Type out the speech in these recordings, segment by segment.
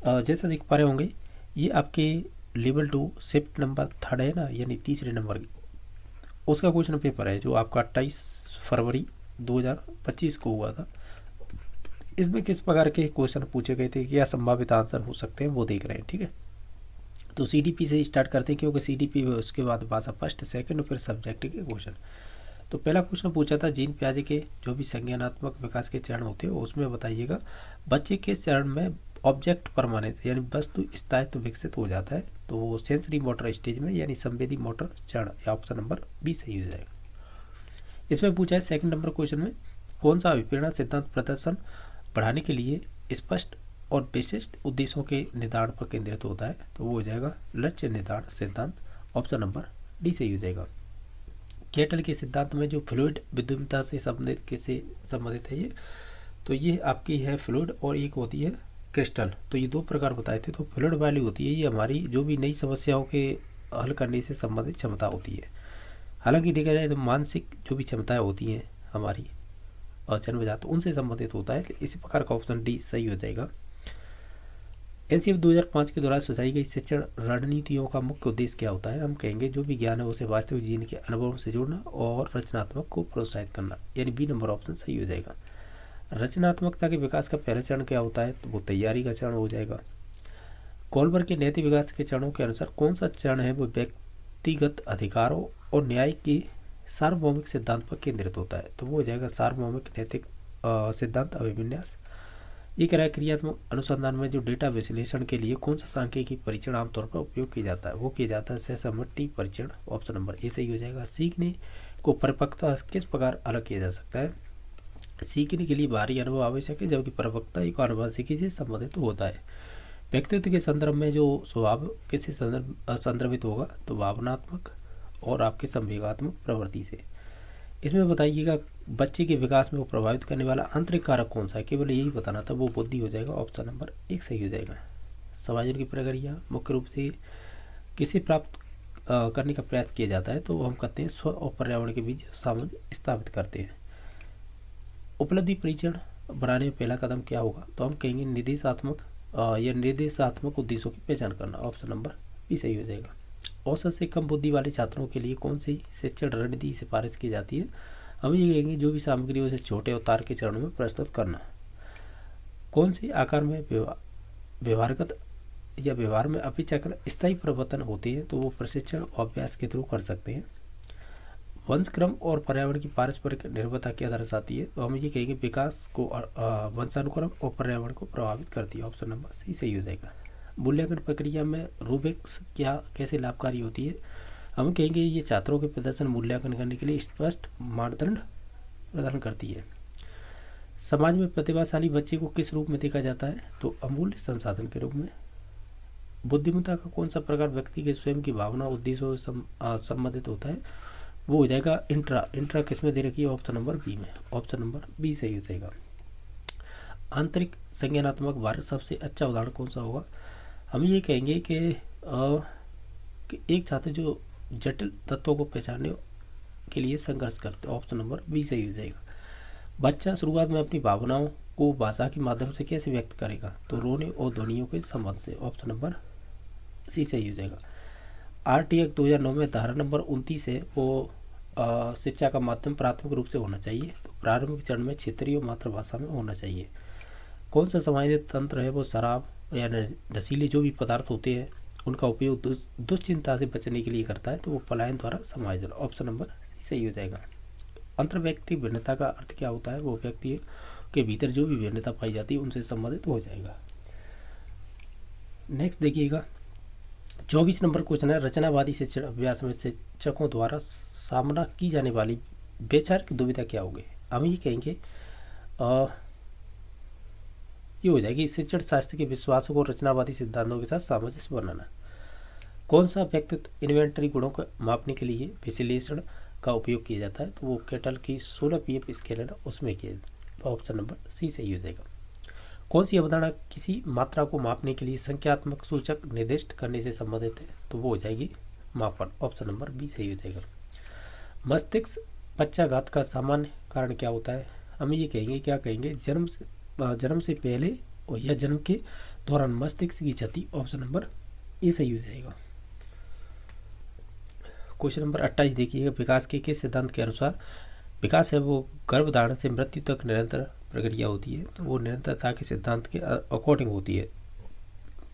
जैसा देख पा रहे होंगे ये आपके लेवल 2 शिफ्ट नंबर 3 है ना, यानी तीसरे नंबर की, उसका क्वेश्चन पेपर है जो आपका 28 फरवरी 2025 को हुआ था। इसमें किस प्रकार के क्वेश्चन पूछे गए थे, क्या संभावित आंसर हो सकते हैं, वो देख रहे हैं। ठीक है, तो सीडीपी से स्टार्ट करते हैं क्योंकि सीडीपी में उसके बाद भाषा फर्स्ट सेकंड और फिर सब्जेक्ट के क्वेश्चन। तो पहला क्वेश्चन पूछा था जीन पियाजे के जो भी संज्ञानात्मक विकास के चरण होते हैं उसमें बताइएगा बच्चे के चरण में ऑब्जेक्ट परमानेंस यानी वस्तु स्थायित्व विकसित हो जाता है, तो वो सेंसरी मोटर स्टेज में यानी संवेदी मोटर चरण, या ऑप्शन नंबर बी सही हो जाएगा। इसमें पूछा है सेकंड नंबर क्वेश्चन में कौन सा अभिप्रेरणा सिद्धांत प्रदर्शन बढ़ाने के लिए स्पष्ट और विशिष्ट उद्देश्यों के निर्धारण पर केंद्रित होता है, तो वो हो जाएगा लक्ष्य निर्धारण सिद्धांत, ऑप्शन नंबर डी सही हो जाएगा। केटल के सिद्धांत में जो फ्लूइड विद्युमता से संबंधित किससे संबंधित है ये, तो ये आपकी है फ्लूइड और एक होती है क्रिस्टल। तो ये दो प्रकार बताए थे। तो फ्लूइड वाली होती है ये हमारी जो भी नई समस्याओं के हल करने से संबंधित क्षमता होती है। हालांकि देखा जाए तो मानसिक जो भी क्षमताएं होती हैं हमारी और जन्मजात उनसे संबंधित होता है। इसी प्रकार का ऑप्शन डी सही हो जाएगा। एनसीएफ 2005 के दौरान सुझाई गई शिक्षण रणनीतियों का मुख्य उद्देश्य क्या होता है, हम कहेंगे जो भी ज्ञान है उसे वास्तविक जीवन के अनुभवों से जोड़ना और रचनात्मक को प्रोत्साहित करना, यानी बी नंबर ऑप्शन सही हो जाएगा। रचनात्मकता के विकास का पहला चरण क्या होता है, तो वो तैयारी का चरण हो जाएगा। कोलबर के नैतिक विकास के चरणों के अनुसार कौन सा चरण है वो व्यक्तिगत अधिकारों और न्याय के सार्वभौमिक सिद्धांत पर केंद्रित होता है, तो वो हो जाएगा सार्वभौमिक नैतिक सिद्धांत अभिविन्यास। ये क्रियात्मक अनुसंधान में जो डेटा विश्लेषण के लिए कौन सा सांख्यिकी परीक्षण आमतौर पर उपयोग किया जाता है, वो किया जाता है सहसंमति परीक्षण, ऑप्शन नंबर ए सही हो जाएगा। सीखने को परिपक्वता किस प्रकार अलग किया जा सकता है, सीखने के लिए बाहरी अनुभव आवश्यक है जबकि परिपक्वता एक अनुभव सीखी से संबंधित होता है। व्यक्तित्व के संदर्भ में जो स्वभाव किससे संदर्भित होगा, तो भावनात्मक और आपके संवेगात्मक प्रवृत्ति से। इसमें बताइएगा बच्चे के विकास में वो प्रभावित करने वाला आंतरिक कारक कौन सा है, केवल यही बताना था, वो बुद्धि हो जाएगा, ऑप्शन नंबर एक सही हो जाएगा। समायोजन की प्रक्रिया मुख्य रूप से किसे प्राप्त करने का प्रयास किया जाता है, तो हम कहते हैं स्व और पर्यावरण के बीच सामंजस्य स्थापित करते हैं। उपलब्धि परीक्षण बनाने में पहला कदम क्या होगा, तो हम कहेंगे निर्देशात्मक या निर्देशात्मक उद्देश्यों की पहचान करना, ऑप्शन नंबर बी सही हो जाएगा। औसत से कम बुद्धि वाले छात्रों के लिए कौन सी शिक्षण रणनीति सिफारिश की जाती है, हम ये कहेंगे जो भी सामग्री उसे छोटे और तार के चरणों में प्रस्तुत करना। कौन से आकार में व्यवहारगत या व्यवहार में अपेक्षाकृत स्थायी परिवर्तन होते हैं, तो वो प्रशिक्षण और अभ्यास के थ्रू कर सकते हैं। वंशक्रम और पर्यावरण की पारस्परिक निर्भरता क्या दर्शाती है, तो हम ये कहेंगे विकास को वंशानुक्रम और पर्यावरण को प्रभावित करती है, ऑप्शन नंबर सी सही हो जाएगा। मूल्यांकन प्रक्रिया में रूब्रिक्स क्या कैसे लाभकारी होती है, हम कहेंगे ये छात्रों के प्रदर्शन मूल्यांकन करने के लिए स्पष्ट मानदंड प्रदान करती है। समाज में प्रतिभाशाली बच्चे को किस रूप में देखा जाता है, तो अमूल्य संसाधन के रूप में। बुद्धिमत्ता का कौन सा प्रकार व्यक्ति के स्वयं की भावना उद्देश्यों से संबंधित होता है, वो हो जाएगा इंट्रा किस में दे रखी है, ऑप्शन नंबर बी में, ऑप्शन नंबर बी सही हो जाएगा। आंतरिक संज्ञानात्मक भारत सबसे अच्छा उदाहरण कौन सा होगा, हम ये कहेंगे कि एक छात्र जो जटिल तत्वों को पहचानने के लिए संघर्ष करते हैं, ऑप्शन नंबर बी सही हो जाएगा। बच्चा शुरुआत में अपनी भावनाओं को भाषा के माध्यम से कैसे व्यक्त करेगा, तो रोने और ध्वनियों के संबंध से, ऑप्शन नंबर सी सही हो जाएगा। RTX 2009 में धारा नंबर 29 है वो शिक्षा का माध्यम प्राथमिक रूप से होना चाहिए, तो प्रारंभिक चरण में क्षेत्रीय मातृभाषा में होना चाहिए। कौन सा समायोजित तंत्र है, वो शराब या नशीले जो भी पदार्थ होते हैं उनका उपयोग दुश्चिंता से बचने के लिए करता है, तो वो पलायन द्वारा समायोजन, ऑप्शन नंबर सी सही हो जाएगा। अंतर्व्यक्ति भिन्नता का अर्थ क्या होता है, वो व्यक्ति के भीतर जो भी भिन्नता पाई जाती है उनसे संबंधित हो जाएगा। नेक्स्ट देखिएगा 24 नंबर क्वेश्चन है रचनावादी शिक्षण अभ्यास में शिक्षकों द्वारा सामना की जाने वाली वैचारिक दुविधा क्या होगी, हम ये कहेंगे ये हो जाएगी शिक्षण शास्त्र के विश्वासों को रचनावादी सिद्धांतों के साथ सामंजस्य बनाना। कौन सा व्यक्तित्व इन्वेंटरी गुणों को मापने के लिए विश्लेषण का उपयोग किया जाता है, तो वो केटल की 16 PF स्केल है ना उसमें किया, ऑप्शन नंबर सी सही हो जाएगा। कौन सी अवधारणा किसी मात्रा को मापने के लिए संख्यात्मक सूचक निर्दिष्ट करने से संबंधित है, तो वो हो जाएगी मापन, ऑप्शन नंबर बी सही हो जाएगा। मस्तिष्क पक्षाघात का सामान्य कारण क्या होता है, हम ये कहेंगे क्या कहेंगे जन्म से पहले और या जन्म के दौरान मस्तिष्क की क्षति, ऑप्शन नंबर ए सही हो जाएगा। क्वेश्चन नंबर 28 देखिएगा, विकास के किस सिद्धांत के अनुसार विकास है वो गर्भधारण से मृत्यु तक निरंतर प्रक्रिया होती है, तो वो निरंतरता के सिद्धांत के अकॉर्डिंग होती है।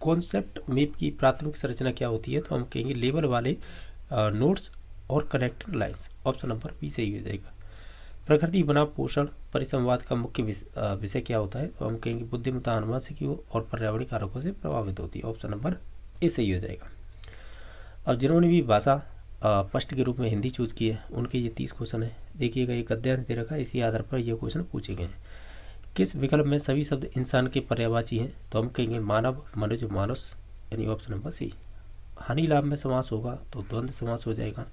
कॉन्सेप्ट मैप की प्राथमिक संरचना क्या होती है, तो हम कहेंगे लेबल वाले नोट्स और connecting lines, option number B सही हो जाएगा। प्रकृति बनाम पोषण परिसंवाद का मुख्य विषय क्या होता है, तो हम कहेंगे बुद्धिमत्ता आनुवंशिकी और पर्यावरणीय कारकों से प्रभावित होती है, ऑप्शन नंबर ए सही हो जाएगा। अब जिन्होंने भी भाषा फर्स्ट के रूप में हिंदी चूज की है उनके ये 30 क्वेश्चन है। देखिएगा एक गद्यांश दे रखा है, इसी आधार पर ये क्वेश्चन पूछे गए हैं। किस विकल्प में सभी शब्द इंसान के पर्यायवाची हैं, तो हम कहेंगे मानव, मनुज, मानुष, यानी ऑप्शन नंबर सी। हानि लाभ में समास होगा तो द्वंद्व समास हो जाएगा।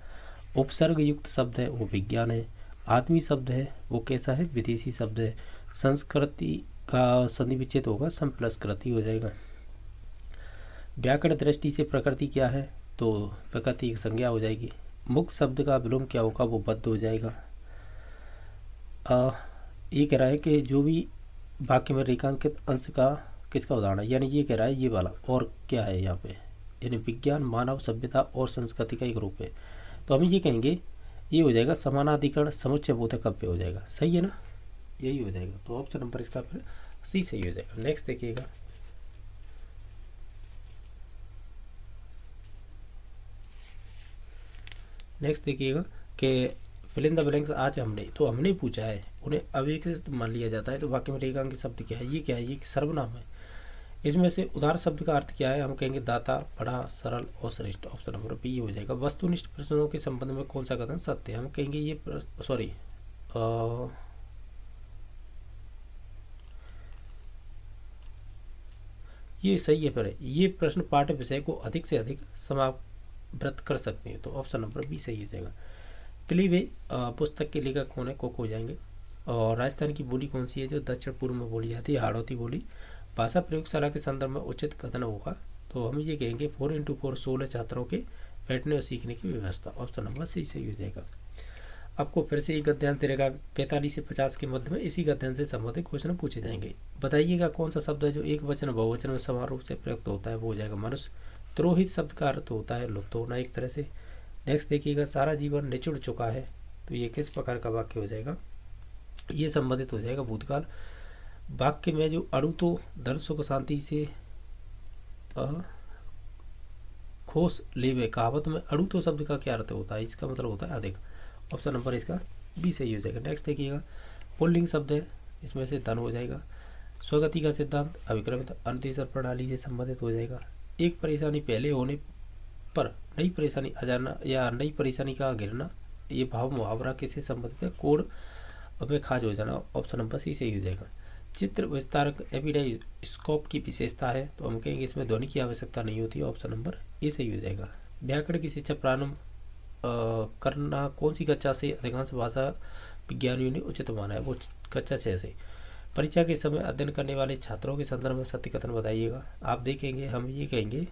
उपसर्ग युक्त शब्द है वो विज्ञान है। आदमी शब्द है वो कैसा है, विदेशी शब्द है। संस्कृति का संधि विच्छेद होगा, संप्लसकृति हो जाएगा। व्याकरण दृष्टि से प्रकृति क्या है, तो प्रकृति की संज्ञा हो जाएगी। मुक्त शब्द का विलोम क्या होगा, वो बद्ध हो जाएगा। ये कह रहा है कि जो भी वाक्य में रेखांकित अंश का किसका उदाहरण है, यानी ये कह रहा है ये वाला, और क्या है यहाँ पे, यानी विज्ञान, मानव, सभ्यता और संस्कृति का एक रूप है, तो हम ये कहेंगे ये हो जाएगा समानाधिकरण समुच्चय बोधक काव्य हो जाएगा। सही है ना, यही हो जाएगा, तो ऑप्शन नंबर इसका फिर सी सही हो जाएगा। नेक्स्ट देखिएगा, कि फिल इन द ब्लैंक्स आज हमने पूछा है, उन्हें अविकसित मान लिया जाता है, तो वाक्य में रेखांकित शब्द क्या है, ये क्या है, ये सर्वनाम है। इसमें से उदार शब्द का अर्थ क्या है, हम कहेंगे दाता, बड़ा, सरल और श्रेष्ठ, ऑप्शन नंबर बी हो जाएगा। वस्तुनिष्ठ प्रश्नों के संबंध में कौन सा कथन सत्य है, हम कहेंगे ये ये सही है, पर ये प्रश्न पाठ्य विषय को अधिक से अधिक समावृत कर सकते हैं, तो ऑप्शन नंबर बी सही हो जाएगा। पिली वे पुस्तक के लेखक कौन है, कोको हो जाएंगे। और राजस्थान की बोली कौन सी है जो दक्षिण पूर्व में बोली जाती है, हाड़ौती बोली। भाषा प्रयोगशाला के संदर्भ में उचित कथन होगा, तो हम ये कहेंगे 4x4 16 छात्रों के बैठने और सीखने की व्यवस्था, ऑप्शन नंबर सी सही हो जाएगा। आपको फिर से एक गद्यांश दे रहेगा 45 से 50 के मध्य में, इसी गद्यांश से संबंधित क्वेश्चन पूछे जाएंगे। बताइएगा कौन सा शब्द है जो एक वचन बहुवचन में समान रूप से प्रयुक्त होता है, वो हो जाएगा मनुष्य। त्रोहित शब्द का अर्थ होता है लुप्त होना एक तरह से। नेक्स्ट देखिएगा, सारा जीवन निचुड़ चुका है, तो ये किस प्रकार का वाक्य हो जाएगा, ये संबंधित हो जाएगा भूतकाल। वाक्य में जो अणु तो धन सुख शांति से खोस लेवे, कहावत में अणु तो शब्द का क्या अर्थ होता है, इसका मतलब होता है अधिक, ऑप्शन नंबर इसका बी सही हो जाएगा। नेक्स्ट देखिएगा, पुल्लिंग शब्द है, इसमें से धन हो जाएगा। स्वगति का सिद्धांत अभिक्रमित अंतःसर प्रणाली से संबंधित हो जाएगा। एक परेशानी पहले होने पर नई परेशानी आ जाना या नई परेशानी का गिरना, ये भाव मुहावरा किससे संबंधित है, कोड में खाज हो जाना, ऑप्शन नंबर सी सही हो जाएगा। चित्र विस्तारक एपिडाइस्कोप की विशेषता है, तो हम कहेंगे इसमें ध्वनि की आवश्यकता नहीं होती है, ऑप्शन नंबर ए सही हो जाएगा। व्याकरण की शिक्षा प्रारंभ करना कौन सी कक्षा से, अधिकांश भाषा विज्ञानियों ने उचित माना है, वो कक्षा 6 से। परीक्षा के समय अध्ययन करने वाले छात्रों के संदर्भ में सत्य कथन बताइएगा। आप देखेंगे हम ये कहेंगे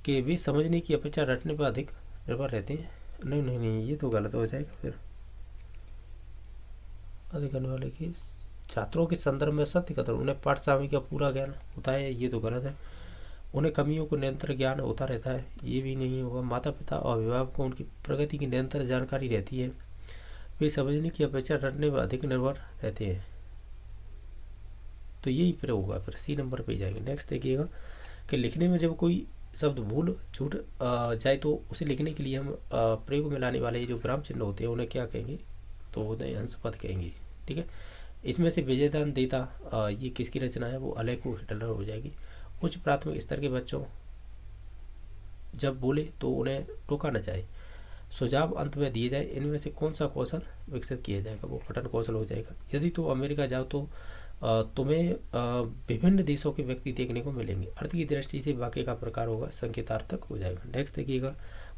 कि वे समझने की अपेक्षा रटने पर अधिक निर्भर रहते हैं। नहीं नहीं नहीं, ये तो गलत हो जाएगा फिर। अध्ययन करने वाले के छात्रों के संदर्भ में सत्य कथन, उन्हें पाठ सामग्री का पूरा ज्ञान होता है, ये तो गलत है। उन्हें कमियों को निरंतर ज्ञान होता रहता है, ये भी नहीं होगा। माता पिता और अभिभावक को उनकी प्रगति की निरंतर जानकारी रहती है, वे समझने की अपेक्षा रटने पर अधिक निर्भर रहते हैं, तो यही फिर होगा, फिर सी नंबर पे जाएंगे। नेक्स्ट देखिएगा कि लिखने में जब कोई शब्द भूल छूट जाए तो उसे लिखने के लिए हम प्रयोग में लाने वाले जो विराम चिन्ह होते हैं उन्हें क्या कहेंगे, तो उन्हें अंश पद कहेंगे, ठीक है। इसमें से विजयदान देता ये किसकी रचना है, वो अलेको हिटलर हो जाएगी। उच्च प्राथमिक स्तर के बच्चों जब बोले तो उन्हें टोका न जाए, सुझाव अंत में दिए जाए, इनमें से कौन सा कौशल विकसित किया जाएगा, वो पठन कौशल हो जाएगा। यदि तो अमेरिका जाओ तो तुम्हें विभिन्न देशों के व्यक्ति देखने को मिलेंगे। अर्थ की दृष्टि से वाक्य का प्रकार होगा संकेतार्थक हो जाएगा। नेक्स्ट देखिएगा,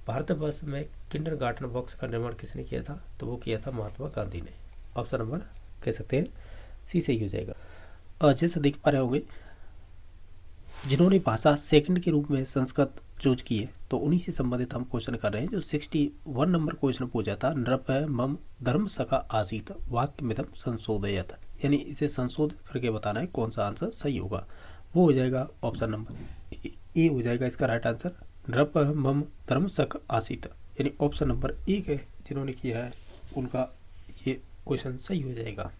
भारतवर्ष में किंडरगार्टन बॉक्स का निर्माण किसने किया था, तो वो किया था महात्मा गांधी ने, ऑप्शन नंबर कह सकते हैं सी सही हो जाएगा। जैसे देख पा रहे होंगे जिन्होंने भाषा सेकंड के रूप में संस्कृत चूज की है, तो उन्हीं से संबंधित हम क्वेश्चन कर रहे हैं। जो 61 नंबर क्वेश्चन पूछा था, नृप मम धर्म सखा आसीत वाक्य मिदम संशोधयत, यानी इसे संशोधित करके बताना है कौन सा आंसर सही होगा। वो हो जाएगा ऑप्शन नंबर ए हो जाएगा इसका राइट आंसर, नृप मम धर्म सख आसीत, यानी ऑप्शन नंबर 1 है जिन्होंने किया है उनका ये क्वेश्चन सही हो जाएगा।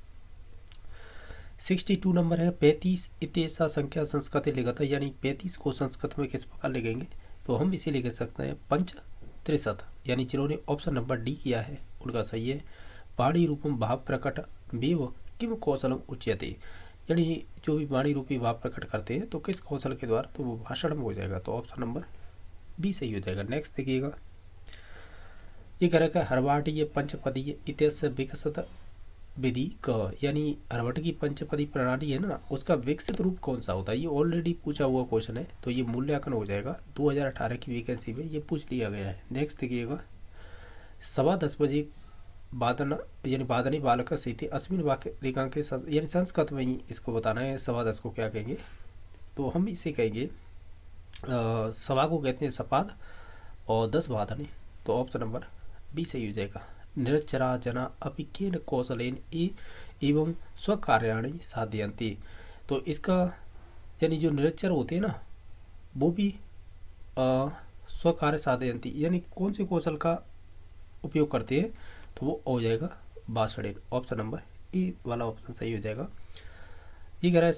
62 नंबर है, 35 इत्येषा संख्या संस्कृत लिखत, यानी 35 को संस्कृत में किस प्रकार लिखेंगे, तो हम इसे लिख सकते हैं पंच त्रिशत, यानी जिन्होंने ऑप्शन नंबर डी किया है उनका सही है। वाणी रूपम भाव प्रकट बेव किम कौशलम उच्यते, यानी जो भी वाणी रूपी भाव प्रकट करते हैं तो किस कौशल के द्वारा, तो वो भाषण में हो जाएगा, तो ऑप्शन नंबर बी सही हो जाएगा। नेक्स्ट देखिएगा, ये कह रखा है हरवाटीय पंचपदीय इत्यस्य विकसित विधि क, यानी हरवट की पंचपदी प्रणाली है ना, उसका विकसित रूप कौन सा होता है। ये ऑलरेडी पूछा हुआ क्वेश्चन है, तो ये मूल्यांकन हो जाएगा 2018 की वैकेंसी में ये पूछ लिया गया है। नेक्स्ट देखिएगा, 10:15 बजे वादन यानी वादनी बालक सीते अस्मिन वाक्य रेखांक, यानी संस्कृत में ही इसको बताना है 10:15 को क्या कहेंगे, तो हम इसे कहेंगे सवा को कहते हैं सपाद और 10 वादने, तो ऑप्शन नंबर बी सही हो जाएगा। निरक्षरा जना अपि केन कौशलेन एवं स्वकार्याणि साधयन्ति, तो इसका यानी जो निरक्षर होते हैं ना वो भी स्वकार्य साधयन्ति, यानी कौन से कौशल का उपयोग करते हैं, तो वो हो जाएगा भाषणेन, ऑप्शन नंबर ए वाला ऑप्शन सही हो जाएगा। ये कह रहा है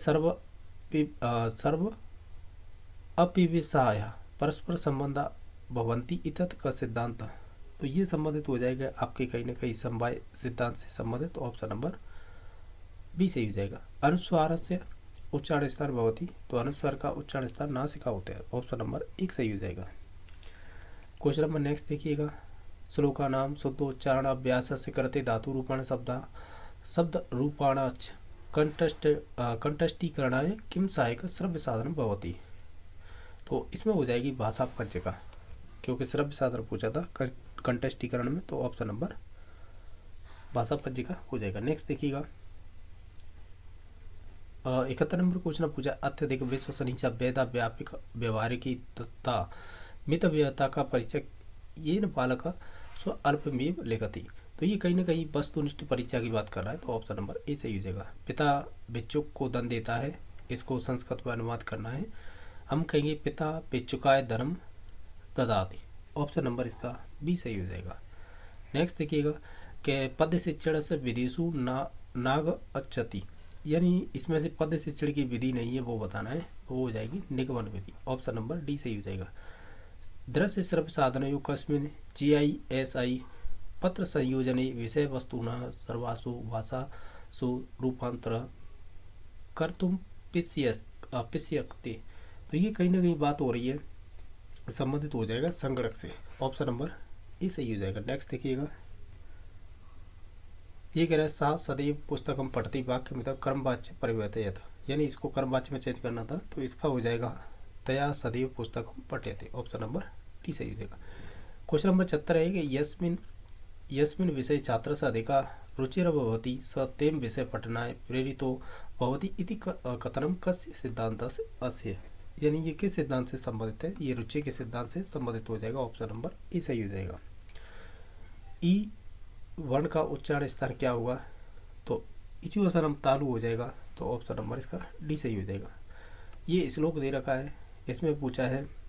सर्व अपिविषाया परस्पर संबंधा भवंती इतत का सिद्धांत, तो ये संबंधित हो जाएगा आपके कहीं ना कहीं समवाय सिद्धांत से संबंधित, तो ऑप्शन नंबर बी सही हो जाएगा। अनुस्वार से उच्चारण स्थान भवती, तो अनुस्वार का उच्चारण स्थान नासिका होता है, ऑप्शन नंबर 1 सही हो जाएगा। क्वेश्चन नंबर नेक्स्ट देखिएगा, श्लोका नाम शुद्धोच्चारण अभ्यास से करते धातु रूपाण शब्द रूपाणाच कंठस्थीकरणाय किम सहायक श्रव्य साधन भवती, तो इसमें हो जाएगी भाषा पंचका, क्योंकि श्रव्य साधन पूछा था कंठस्थीकरण में, तो ऑप्शन नंबर भाषा पंजिका हो जाएगा। नेक्स्ट देखिएगा, 71 नंबर क्वेश्चन पूछा, अत्यधिक विश्वसनीय वेदा व्यापक व्यवहारिक तथा मित व्यवता का परिचय ये न बालक स्व अल्पमेव लिखती, तो ये कहीं ना कहीं वस्तुनिष्ठ परीक्षा की बात कर रहा है, तो ऑप्शन नंबर ए सही हो जाएगा। पिता भिक्षुक को दंड देता है, इसको संस्कृत में अनुवाद करना है, हम कहेंगे पिता भिक्षुकाय धर्म ददाति, ऑप्शन नंबर इसका बी सही हो जाएगा। नेक्स्ट देखिएगा कि पद्य शिक्षण से विदेशु नाग अच्छति, यानी इसमें से पद्य शिक्षण की विधि नहीं है वो बताना है, वो हो जाएगी निगमन विधि, ऑप्शन नंबर डी सही हो जाएगा। दृश्य श्रव्य साधन कस्मिन GISI पत्र संयोजने विषय वस्तुना सर्वासु भाषासु रूपांतर कर्तुम पिष्यक्ते, तो ये कहीं ना कहीं बात हो रही है, संबंधित हो जाएगा संगणक से, ऑप्शन नंबर ए सही हो जाएगा। नेक्स्ट देखिएगा, ये कह रहा है सा सदैव पुस्तकम पढ़ती वाक्य में कर्मवाच्य परिवर्तयत, यानी इसको कर्मवाच्य में चेंज करना था, तो इसका हो जाएगा तया सदैव पुस्तकम पठ्यते, ऑप्शन नंबर डी सही हो जाएगा। क्वेश्चन नंबर 74 है कि यस्मिन विषय छात्र से अधिका रुचिर भवति स तेम विषय पठनाय प्रेरितो भवति इति कथनम कस्य सिद्धांत से अस्य, यानी ये किस सिद्धांत से संबंधित है, ये रुचि के सिद्धांत से संबंधित हो जाएगा, ऑप्शन नंबर ए सही हो जाएगा। ई वर्ण का उच्चारण स्थान क्या होगा, तो इचुअसनम तालु हो जाएगा, तो ऑप्शन नंबर इसका डी सही हो जाएगा। ये श्लोक दे रखा है, इसमें पूछा है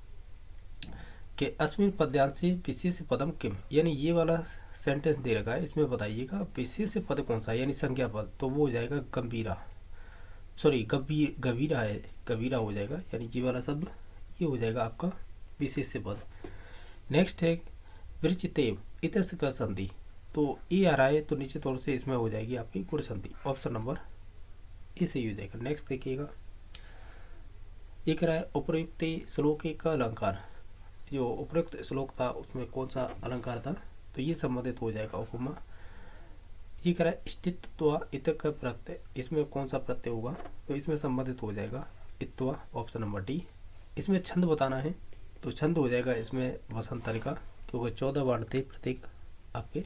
कि अस्मिन पद्यांशे विशेष पदम किम, यानी ये वाला सेंटेंस दे रखा है, इसमें बताइएगा विशेष पद कौन सा, यानी संज्ञा पद, तो वो हो जाएगा गंभीरा, सॉरी गंभीरा है, गंभीरा हो जाएगा, यानी ये वाला शब्द ये हो जाएगा आपका विशेष पद। नेक्स्ट है वृचितेव इतस का संधि, तो ए आ रहा है, तो निश्चित तौर से इसमें हो जाएगी आपकी गुण संधि, ऑप्शन नंबर ए सही हो जाएगा। नेक्स्ट देखिएगा, एक रहा है उपयुक्त श्लोक का अलंकार, जो उपयुक्त श्लोक था उसमें कौन सा अलंकार था, तो ये संबंधित हो जाएगा उपमा। ये कह रहा है स्थित्वा इतक प्रत्यय, इसमें कौन सा प्रत्यय होगा, तो इसमें संबंधित हो जाएगा इत्वा, ऑप्शन नंबर डी। इसमें छंद बताना है, तो छंद हो जाएगा इसमें वसंतरिका, क्योंकि 14 वर्ण थे प्रत्येक आपके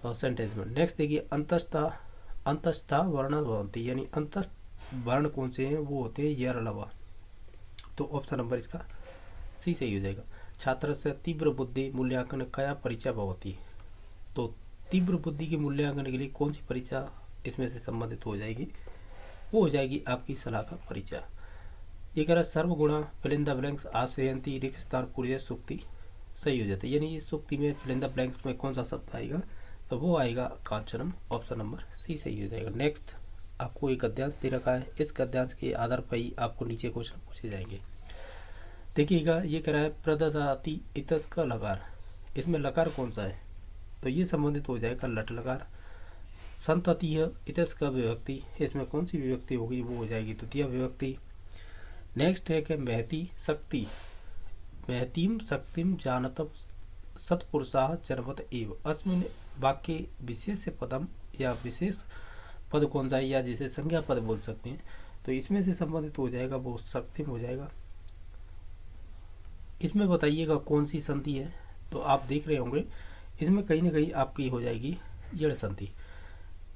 सेंटेंस में। नेक्स्ट देखिए अंतस्था वर्ण भवंती, यानी अंतस्थ वर्ण कौन से हैं, वो होते हैं यरलवा, तो ऑप्शन नंबर इसका सी सही हो जाएगा। छात्र से तीव्र बुद्धि मूल्यांकन कया परीक्षा भवती, तो तीव्र बुद्धि के मूल्यांकन के लिए कौन सी परीक्षा इसमें से संबंधित हो जाएगी, वो हो जाएगी आपकी सलाहका परीक्षा। ये कह रहा है सर्वगुणा फिल इन द ब्लैंक्स आश्रयंती रिक्त स्थान पूर्य सूक्ति सही हो जाता है, यानी इस सूक्ति में फिल इन द ब्लैंक्स में कौन सा शब्द आएगा, तो वो आएगा कांचनम, ऑप्शन नंबर सी सही हो जाएगा। नेक्स्ट आपको एक गद्यांश दे रखा है, इस गद्यांश के आधार पर ही आपको नीचे क्वेश्चन पूछे जाएंगे। देखिएगा ये कह रहा है प्रददाति इतस का लकार, इसमें लकार कौन सा है, तो ये संबंधित हो जाएगा लट लकार। संततीय इतस का विभक्ति, इसमें कौन सी विभक्ति होगी, वो हो जाएगी द्वितीय विभक्ति। नेक्स्ट है कि महती शक्ति, महतीम शक्तिम जानतम सत्पुरुषाः जनपद एव, अस्मिन् वाक्य विशेष पदम या विशेष पद कौन सा है, या जिसे संज्ञा पद बोल सकते हैं, तो इसमें से संबंधित हो जाएगा वो शक्तिम हो जाएगा। इसमें बताइएगा कौन सी संधि है, तो आप देख रहे होंगे इसमें कहीं ना कहीं आपकी हो जाएगी यड़ संधि।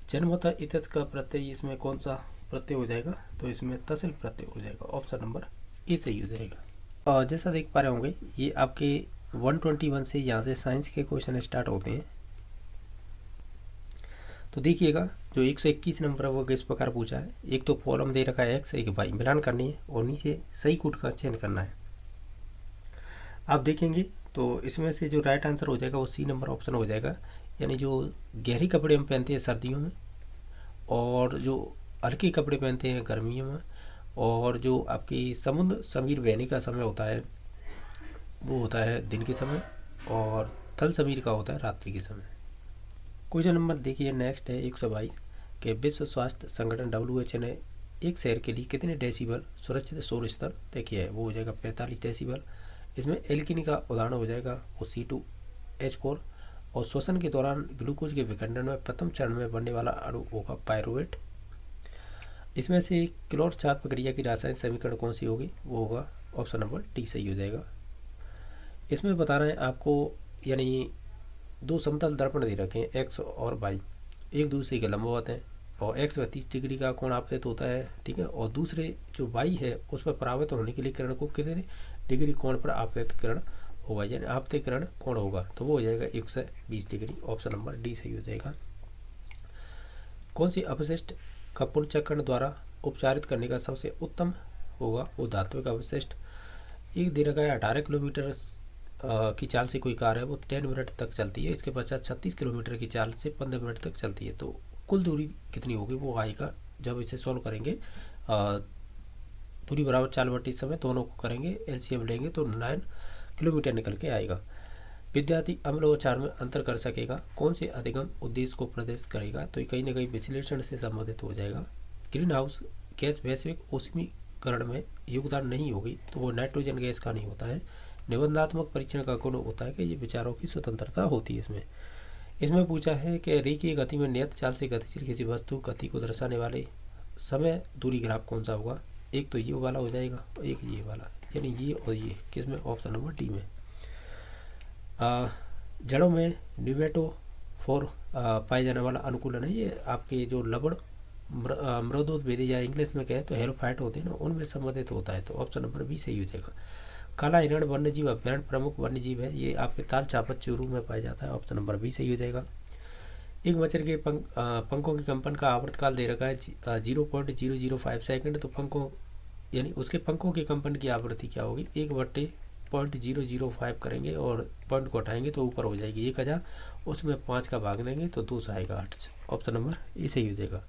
जन्मतः इतच का प्रत्यय, इसमें कौन सा प्रत्यय हो जाएगा, तो इसमें तसिल प्रत्यय हो जाएगा, ऑप्शन नंबर ए सही हो जाएगा। और जैसा देख पा रहे होंगे ये आपके 121 से यहाँ से साइंस के क्वेश्चन स्टार्ट होते हैं। तो देखिएगा जो 121 नंबर है वो किस प्रकार पूछा है, एक तो कॉलम दे रखा है एक्स एक वाई, मिलान करनी है और नीचे सही कूट का चयन करना है। आप देखेंगे तो इसमें से जो राइट आंसर हो जाएगा वो सी नंबर ऑप्शन हो जाएगा, यानी जो गहरी कपड़े हम पहनते हैं सर्दियों में और जो हल्के कपड़े पहनते हैं गर्मियों में, और जो आपकी समुद्र समीर बहने का समय होता है वो होता है दिन के समय, और थल समीर का होता है रात्रि के समय। क्वेश्चन नंबर देखिए नेक्स्ट है 122 के विश्व स्वास्थ्य संगठन WHO ने एक शहर के लिए कितने डेसिबल सुरक्षित शोर स्तर देखिए है, वो हो जाएगा 45 डेसिबल। इसमें एल्किनी का उदाहरण हो जाएगा वो C2H4, और श्वसन के दौरान ग्लूकोज के विखंडन में प्रथम चरण में बनने वाला अणु होगा पायरुवेट। इसमें से क्लोर क्षार प्रक्रिया की रासायनिक समीकरण कौन सी होगी, वो होगा ऑप्शन नंबर डी सही हो जाएगा। इसमें बता रहे हैं आपको, यानी दो समतल दर्पण दे रखे हैं एक्स और वाई, एक दूसरे के लंबवत हैं और एक्स में 30 डिग्री का कोण आपतित होता है, ठीक है, और दूसरे जो वाई है उस पर परावर्तन होने के लिए किरण को कितने डिग्री कोण पर आपतित किरण होगा, यानी आपतिकरण कोण होगा, तो वो हो जाएगा 120 डिग्री, ऑप्शन नंबर डी सही हो जाएगा। कौन सी अपशिष्ट का पुनर्चक्रण द्वारा उपचारित करने का सबसे उत्तम होगा, वो धात्विक अपशिष्ट। एक दे रखा है 18 किलोमीटर की चाल से कोई कार है वो 10 मिनट तक चलती है, इसके पश्चात 36 किलोमीटर की चाल से 15 मिनट तक चलती है, तो कुल दूरी कितनी होगी वो आएगा जब इसे सॉल्व करेंगे। दूरी बराबर चाल बट्टी समय दोनों को करेंगे, LCM लेंगे तो 9 किलोमीटर निकल के आएगा। विद्यार्थी अम्ल और क्षार में अंतर कर सकेगा, कौन से अधिगम उद्देश्य को प्रदर्शित करेगा, तो कहीं ना कहीं विश्लेषण से संबंधित हो जाएगा। ग्रीन हाउस गैस वैश्विक ऊष्मीकरण में योगदान नहीं होगी, तो वो नाइट्रोजन गैस का नहीं होता है। निबंधात्मक परीक्षण का गुण होता है कि ये विचारों की स्वतंत्रता होती है। इसमें पूछा है कि रेखीय गति में नियत चाल से गतिशील किसी वस्तु गति को दर्शाने वाले समय दूरी ग्राफ कौन सा होगा, एक तो ये वाला हो जाएगा और एक ये वाला, यानी ये और ये किसमें, ऑप्शन नंबर डी में। जड़ों में न्यूमेटोफोर पाए जाने वाला अनुकूलन है, ये आपके जो लवण मृदोद्भिद या इंग्लिश में कहें तो हेलोफाइट होते हैं ना, उनमें संबंधित होता है, तो ऑप्शन नंबर बी सही हो जाएगा। काला हिरण वन्यजीव अभ्यारण्य प्रमुख वन्यजीव है, ये आपके ताल चापत चूरू में पाया जाता है, ऑप्शन नंबर बी सही हो जाएगा। एक मच्छर के पंखों के कंपन का आवर्तकाल दे रखा है 0.005 सेकंड, तो पंखों यानी उसके पंखों के कंपन की आवृत्ति क्या होगी, 1/005 करेंगे और पॉइंट को हटाएंगे तो ऊपर हो जाएगी 1000, उसमें 5 का भाग देंगे तो 200 आएगा 8, ऑप्शन नंबर ए सही हो जाएगा।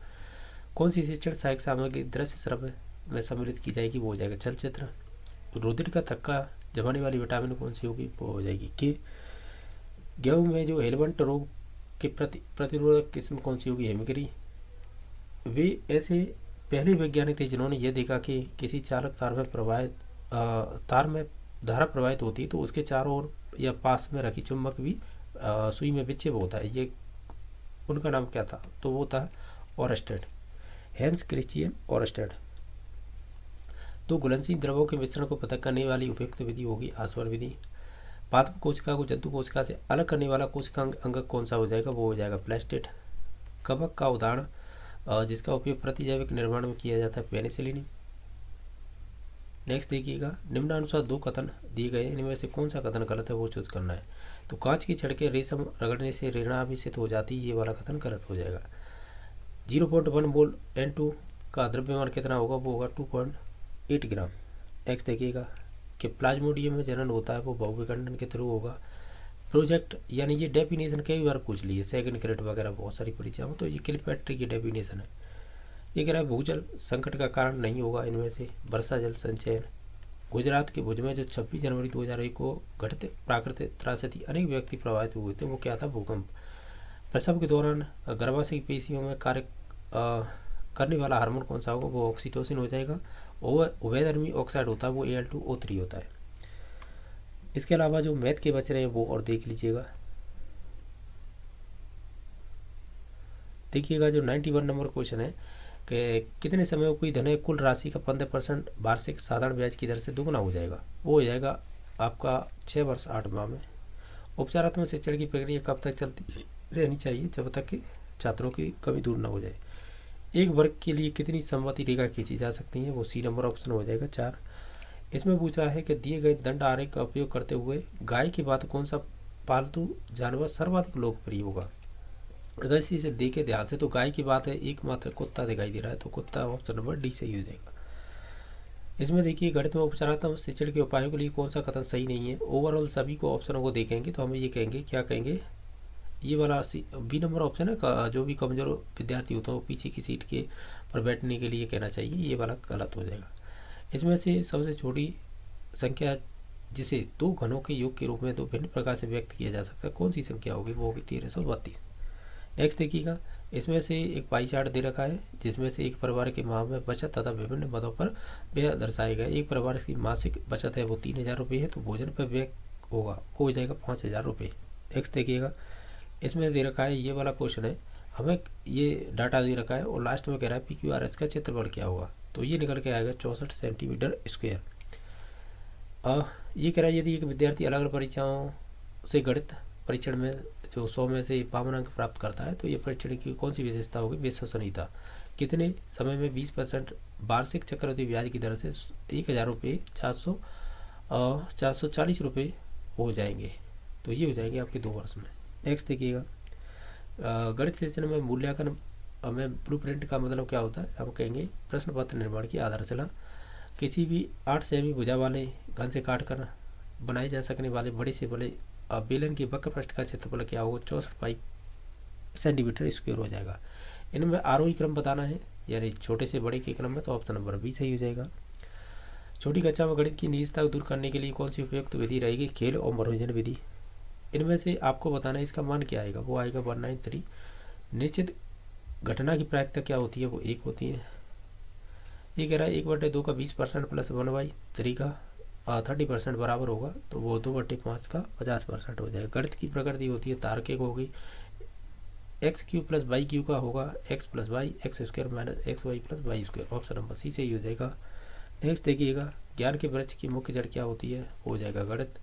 कौन सी शिक्षण सहायक सामग्री दृश्य श्रव्य में सम्मिलित की जाएगी, वो हो जाएगा चलचित्र। रुधिर का थक्का जमाने वाली विटामिन कौन सी होगी, वो हो जाएगी के। गेहूं में जो हेलबंट रोग के प्रतिरोधक किस्म कौन सी होगी, हेमगिरी। वे ऐसे पहले वैज्ञानिक थे जिन्होंने यह देखा कि किसी चालक तार में धारा प्रवाहित होती है तो उसके चारों ओर या पास में रखी चुंबक भी सुई में विक्षेप होता है, ये उनका नाम क्या था, तो वो था ओरस्टेड, हैंस क्रिश्चियन ओरस्टेड। तो घुलनशील द्रवों के मिश्रण को पृथक करने वाली उपयुक्त विधि होगी आसवन विधि। पादप कोशिका को जंतु कोशिका से अलग करने वाला कोशिका अंग कौन सा हो जाएगा, वो हो जाएगा प्लास्टिड। कवक का उदाहरण जिसका उपयोग प्रतिजैविक निर्माण में किया जाता है पेनिसिलिन। नेक्स्ट देखिएगा, निम्नानुसार दो कथन दिए गए, इनमें से कौन सा कथन गलत है वो चूज करना है। तो कांच की छड़ के रेशम रगड़ने से ऋणाभिषिक्त हो जाती, ये वाला कथन गलत हो जाएगा। 0.1 मोल N2 का द्रव्यमान कितना होगा, वो होगा 2.8 ग्राम। नेक्स्ट देखिएगा कि प्लाज्मोडियम में जनन होता है वो बहुविखंडन के थ्रू होगा। प्रोजेक्ट यानी ये डेफिनेशन कई बार पूछ ली है, सेकंड ग्रेड वगैरह बहुत सारी परीक्षाओं, तो ये किलपैट्री की डेफिनेशन है। ये कह रहा है भूजल संकट का कारण नहीं होगा इनमें से वर्षा जल संचयन। गुजरात के भुज में जो 26 जनवरी 2001 को घटित प्राकृतिक त्रासदी अनेक व्यक्ति प्रभावित हुए थे, वो क्या था, भूकंप। प्रसव के दौरान गर्भाशय की पेशियों में कार्य करने वाला हार्मोन कौन सा होगा, वो ऑक्सीटोसिन हो जाएगा। उभयधर्मी ऑक्साइड होता है वो Al2O3 होता है। इसके अलावा जो मैथ के बच रहे हैं वो और देख लीजिएगा। देखिएगा जो 91 नंबर क्वेश्चन है कि कितने समय में कोई धन कुल राशि का 15% वार्षिक साधारण ब्याज की दर से दुगना हो जाएगा, वो हो जाएगा आपका 6 वर्ष 8 माह में। उपचारात्मक शिक्षण की प्रक्रिया कब तक चलती रहनी चाहिए, जब तक कि छात्रों की कमी दूर न हो जाए। एक वर्ग के लिए कितनी समवर्ती रेखा खींची जा सकती है, वो सी नंबर ऑप्शन हो जाएगा 4। इसमें पूछ रहा है कि दिए गए दंड आरेख का उपयोग करते हुए गाय के बाद कौन सा पालतू जानवर सर्वाधिक लोकप्रिय होगा। अगर इसे देखे ध्यान से तो गाय की बात है, एकमात्र कुत्ता दिखाई दे रहा है, तो कुत्ता ऑप्शन नंबर डी सही हो जाएगा। इसमें देखिए गणित में उपचारात्मक शिक्षण के उपायों के लिए कौन सा कथन सही नहीं है। ओवरऑल सभी को ऑप्शनों को देखेंगे तो हम ये कहेंगे, क्या कहेंगे, ये वाला बी नंबर ऑप्शन है, जो भी कमजोर विद्यार्थी होता है वो पीछे की सीट के पर बैठने के लिए कहना चाहिए, ये वाला गलत हो जाएगा। इसमें से सबसे छोटी संख्या जिसे दो घनों के योग के रूप में दो भिन्न प्रकार से व्यक्त किया जा सकता है, कौन सी संख्या होगी, वो होगी 1332। नेक्स्ट देखिएगा, इसमें से एक पाई चार्ट दे रखा है जिसमें से एक परिवार के माह में बचत तथा विभिन्न मदों पर व्यय दर्शाए गए। एक परिवार की मासिक बचत है वो 3000 रुपये है, तो भोजन पर व्यय होगा वो हो जाएगा 5000 रुपये। नेक्स्ट देखिएगा, इसमें दे रखा है, ये वाला क्वेश्चन है, हमें ये डाटा दे रखा है और लास्ट में कह रहा है PQRS का क्षेत्रफल क्या होगा, तो ये निकल के आएगा 64 सेंटीमीटर स्क्वायर। ये कह रहा है यदि एक विद्यार्थी अलग अलग परीक्षाओं से गणित परीक्षण में जो 100 में से 52 अंक प्राप्त करता है, तो ये परीक्षण की कौन सी विशेषता होगी, विश्वसनीयता। कितने समय में 20% वार्षिक चक्रवृद्धि ब्याज की दर से 1000 रुपये 440 रुपये हो जाएंगे, तो ये हो जाएंगे आपके 2 वर्ष में। नेक्स्ट देखिएगा, गणित शिक्षण में मूल्यांकन में ब्लूप्रिंट का मतलब क्या होता है, हम कहेंगे प्रश्न पत्र निर्माण की आधारशिला। किसी भी 8 सेमी भुजा वाले घन से काटकर बनाए जा सकने वाले बड़े से बड़े बेलन के वक्र पृष्ठ का क्षेत्रफल क्या होगा, 64 सेंटीमीटर स्क्वायर हो जाएगा। इनमें आरोही क्रम बताना है, यानी छोटे से बड़े के क्रम में, तो ऑप्शन नंबर बी सही हो जाएगा। छोटी कक्षा में गणित की निजता को दूर करने के लिए कौन सी उपयुक्त विधि रहेगी, खेल और मनोरंजन विधि। इनमें से आपको बताना है इसका मान क्या आएगा, वो आएगा 193। निश्चित घटना की प्रायिकता क्या होती है, वो 1 होती है। ये कह रहा है 1/2 का 20% प्लस 1/3 का 30% बराबर होगा, तो वो 2/5 का 50% हो जाएगा। गणित की प्रकृति होती है तार्किक होगी। x³ + y³ का होगा x + y x² - xy + y², option number C से ही हो जाएगा। नेक्स्ट देखिएगा, ज्ञान के वृक्ष की मुख्य जड़ क्या होती है, हो जाएगा गणित।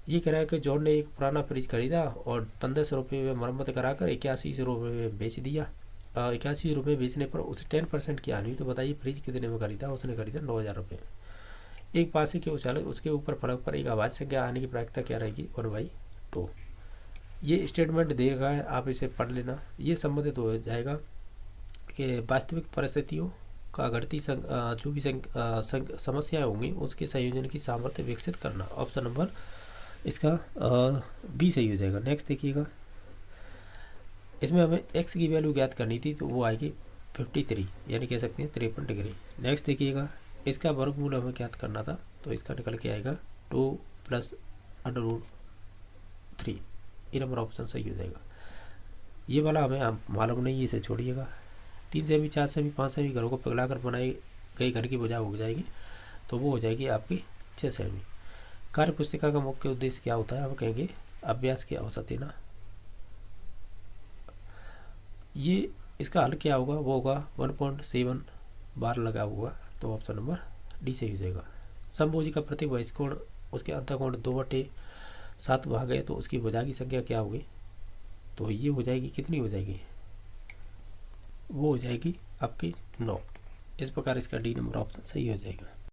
ये कह रहा है कि जॉन ने एक पुराना फ्रिज खरीदा और 1500 रुपये में मरम्मत कराकर 81 रुपये में बेच दिया। 81 रुपये बेचने पर उसे 10% की हानि हुई, तो बताइए फ्रिज कितने में खरीदा, उसने खरीदा 9000 रुपये। एक पासे के उछालक उसके ऊपर फलक पर एक आवाज संख्या आने की प्रायिकता क्या रहेगी, 1/2। ये स्टेटमेंट दे रखा है, आप इसे पढ़ लेना। ये संबंधित हो जाएगा कि वास्तविक परिस्थितियों का घटती जो भी समस्याएं होंगी उसके संयोजन की सामर्थ्य विकसित करना, ऑप्शन नंबर इसका बी सही हो जाएगा। नेक्स्ट देखिएगा, इसमें हमें x की वैल्यू ज्ञात करनी थी, तो वो आएगी 53, यानी कह सकते हैं 53 डिग्री। नेक्स्ट देखिएगा, इसका वर्गमूल हमें ज्ञात करना था, तो इसका निकल के आएगा 2 + √3। ये नंबर ऑप्शन सही हो जाएगा। ये वाला हमें मालूम नहीं है, इसे छोड़िएगा। 3 सेमी 4 सेमी 5 सेमी घरों को पिघलाकर बनाई गई घर की भुजा हो जाएगी, तो वो हो जाएगी आपकी 6 सेमी। कार्य पुस्तिका का मुख्य उद्देश्य क्या होता है, हम कहेंगे अभ्यास की अवसर देना। ये इसका हल क्या होगा, वो होगा 1.7 बार लगा होगा, तो ऑप्शन नंबर डी सही हो जाएगा। समभुज का प्रत्येक बहिष्कोण उसके अंतःकोण 2/7 भाग है, तो उसकी भुजा की संख्या क्या होगी, तो ये हो जाएगी, कितनी हो जाएगी, वो हो जाएगी आपकी 9। इस प्रकार इसका डी नंबर ऑप्शन सही हो जाएगा।